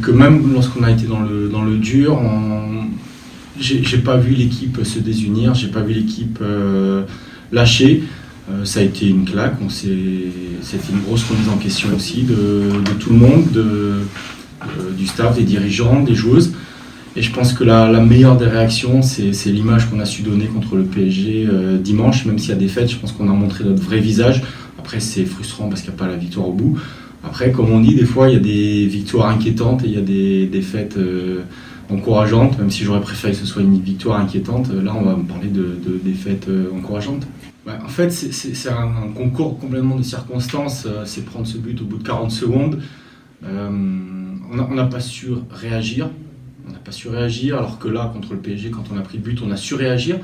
que même lorsqu'on a été dans le dur, j'ai pas vu l'équipe se désunir, j'ai pas vu l'équipe lâcher. Ça a été une claque, c'était une grosse remise en question aussi de tout le monde, du staff, des dirigeants, des joueuses. Et je pense que la meilleure des réactions, c'est l'image qu'on a su donner contre le PSG dimanche. Même s'il y a des défaite, je pense qu'on a montré notre vrai visage. Après, c'est frustrant parce qu'il n'y a pas la victoire au bout. Après, comme on dit, des fois, il y a des victoires inquiétantes et il y a des défaites encourageantes. Même si j'aurais préféré que ce soit une victoire inquiétante, là, on va me parler de défaites encourageantes. Ouais, en fait, c'est un concours complètement de circonstances. C'est prendre ce but au bout de 40 secondes. On n'a pas su réagir. On n'a pas su réagir, alors que là, contre le PSG, quand on a pris le but, on a su réagir.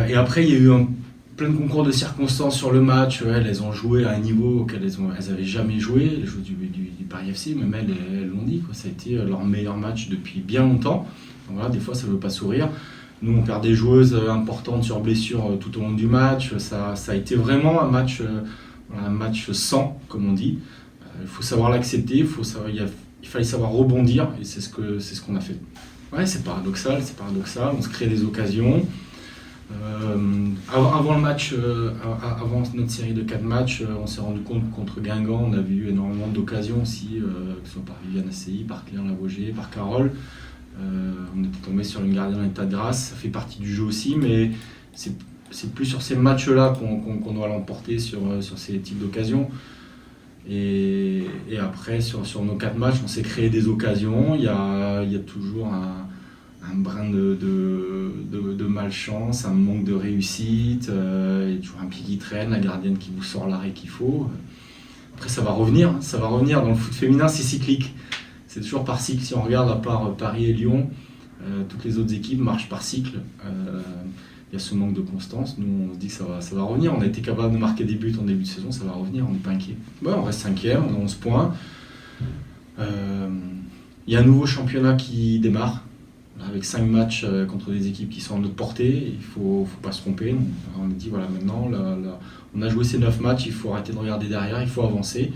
Et après, il y a eu plein de concours de circonstances sur le match. Elles ont joué à un niveau auquel elles n'avaient jamais joué, les joueuses du Paris FC, même elles l'ont dit. Ça a été leur meilleur match depuis bien longtemps. Donc voilà, des fois, ça ne veut pas sourire. Nous, on perd des joueuses importantes sur blessure tout au long du match. Ça a été vraiment un match sans, comme on dit. Il faut savoir l'accepter, il fallait savoir rebondir, et c'est ce qu'on a fait. Ouais, c'est paradoxal, on se crée des occasions. Avant le match, avant notre série de 4 matchs, on s'est rendu compte que contre Guingamp, on avait eu énormément d'occasions aussi, que ce soit par Viviane Assey, par Claire Lavogé, par Carole. On était tombé sur une gardienne en état de grâce, ça fait partie du jeu aussi, mais c'est plus sur ces matchs-là qu'on doit l'emporter sur ces types d'occasions. Et après, sur nos 4 matchs, on s'est créé des occasions. Il y a toujours un brin de malchance, un manque de réussite. Il y a toujours un pied qui traîne, la gardienne qui vous sort l'arrêt qu'il faut. Après, ça va revenir. Dans le foot féminin, c'est cyclique. C'est toujours par cycle. Si on regarde, à part Paris et Lyon, toutes les autres équipes marchent par cycle. Il y a ce manque de constance. Nous, on se dit que ça va revenir. On a été capable de marquer des buts en début de saison, ça va revenir, on n'est pas inquiet. Ouais, on reste 5e, on a 11 points. Il y a un nouveau championnat qui démarre, avec 5 matchs contre des équipes qui sont à notre portée. Il ne faut pas se tromper. On a dit, voilà, maintenant, on a joué ces 9 matchs, il faut arrêter de regarder derrière, il faut avancer.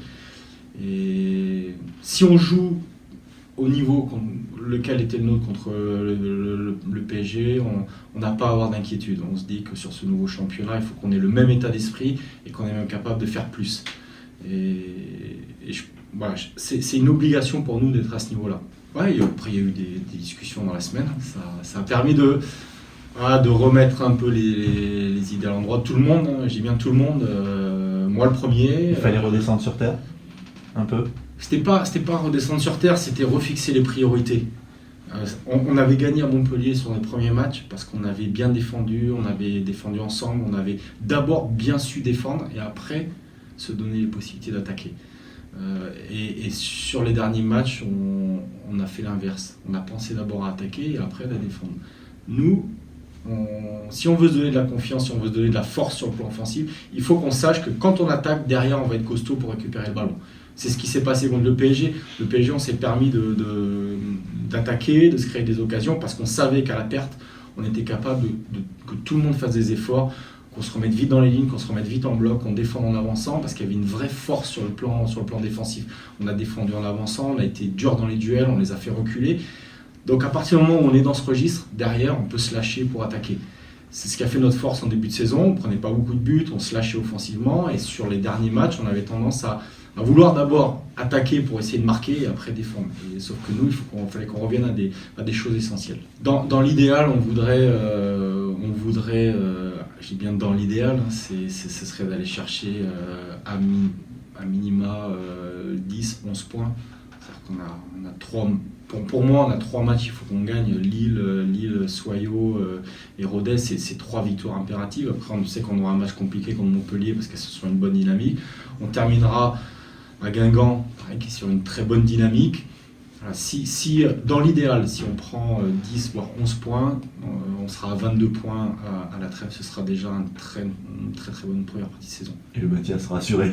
Et si on joue au niveau lequel était le nôtre contre le PSG, on n'a pas à avoir d'inquiétude. On se dit que sur ce nouveau championnat, il faut qu'on ait le même état d'esprit et qu'on est même capable de faire plus. Voilà, c'est une obligation pour nous d'être à ce niveau-là. Ouais, et après, il y a eu des discussions dans la semaine. Ça a permis de remettre un peu les idées à l'endroit de tout le monde. Je dis bien tout le monde, moi le premier. Il fallait redescendre sur terre, un peu. C'était pas redescendre sur terre, c'était refixer les priorités. On avait gagné à Montpellier sur les premiers matchs parce qu'on avait bien défendu, on avait défendu ensemble, on avait d'abord bien su défendre et après se donner les possibilités d'attaquer. Et sur les derniers matchs, on a fait l'inverse. On a pensé d'abord à attaquer et après à défendre. Nous, si on veut se donner de la confiance, si on veut se donner de la force sur le plan offensif, il faut qu'on sache que quand on attaque, derrière, on va être costaud pour récupérer le ballon. C'est ce qui s'est passé contre le PSG. Le PSG, on s'est permis d'attaquer, de se créer des occasions, parce qu'on savait qu'à la perte, on était capable que tout le monde fasse des efforts, qu'on se remette vite dans les lignes, qu'on se remette vite en bloc, qu'on défende en avançant, parce qu'il y avait une vraie force sur le plan défensif. On a défendu en avançant, on a été dur dans les duels, on les a fait reculer. Donc à partir du moment où on est dans ce registre, derrière, on peut se lâcher pour attaquer. C'est ce qui a fait notre force en début de saison. On ne prenait pas beaucoup de buts, on se lâchait offensivement, et sur les derniers matchs, on avait tendance à vouloir d'abord attaquer pour essayer de marquer et après défendre. Sauf que nous, il fallait qu'on revienne à des choses essentielles. Dans l'idéal, on voudrait, je dis bien dans l'idéal, ce serait d'aller chercher à minima 10, 11 points. C'est-à-dire qu'on a 3, pour moi, on a 3 matchs, il faut qu'on gagne. Lille, Soyaux et Rodez, c'est 3 victoires impératives. Après, on sait qu'on aura un match compliqué contre Montpellier parce que ce sera une bonne dynamique. On terminera à Guingamp, pareil, qui est sur une très bonne dynamique. Voilà, si dans l'idéal, si on prend 10 voire 11 points, on sera à 22 points à la trêve. Ce sera déjà une très très bonne première partie de saison. Et le maintien sera assuré.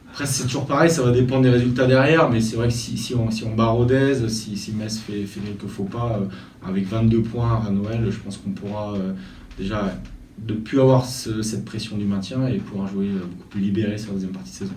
Après, c'est toujours pareil, ça va dépendre des résultats derrière, mais c'est vrai que si on bat Rodez, si Metz fait quelques faux pas, avec 22 points à Noël, je pense qu'on pourra déjà ne plus avoir cette pression du maintien et pouvoir jouer beaucoup plus libéré sur la deuxième partie de saison.